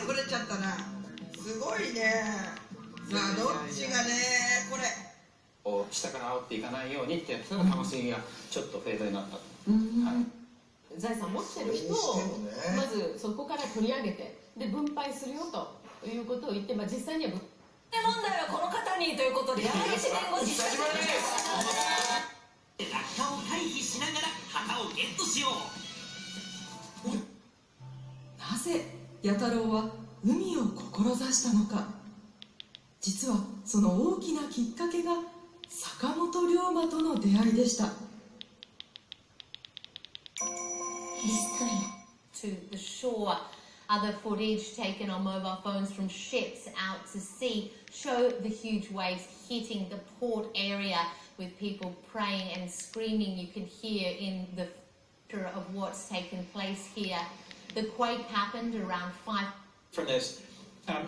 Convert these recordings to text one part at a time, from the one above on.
折れちゃったな。すごいね。さあどっちがねこれ下から煽っていかないようにってやったら玉すぎがちょっとフェードになったと。財産持ってる人をまずそこから取り上げてで分配するよということを言って、実際には問題はこの方にということで山岸弁護士久しぶりです。落下を回避しながら旗をゲットしよう。なぜ弥太郎は海を志したのか。実はその大きなきっかけが坂本龍馬との出会いでした。To the shore. Other footage taken on mobile phones from ships out to sea show the huge waves hitting the port area with people praying and screaming. You can hear in the picture of what's taken place here. The quake happened around 5. From this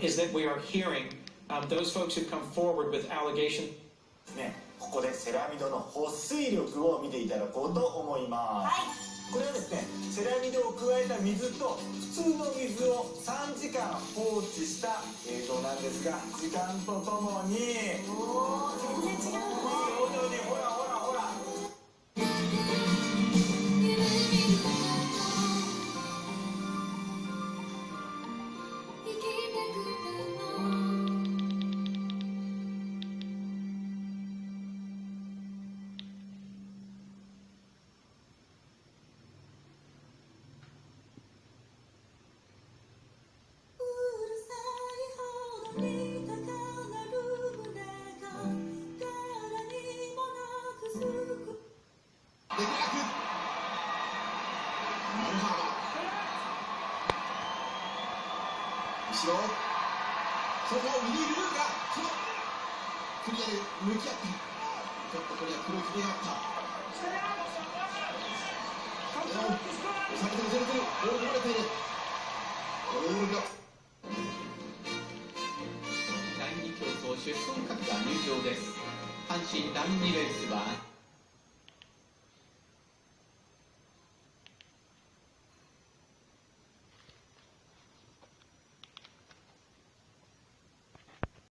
is that we are hearing those folks who come forward with allegations. ね、ここでセラミドの保水力を見ていただこうと思います。これはですね、セラミドを加えた水と普通の水を3時間放置した映像なんですが、時間とともに全然違うね。ほらほらほら。後ろそこを右にいるがそのクリアで向き合ってちょっとこれは黒いひげがあった収めてるボールが漏れているボールが第2競争出走各が入場です。阪神第2レースは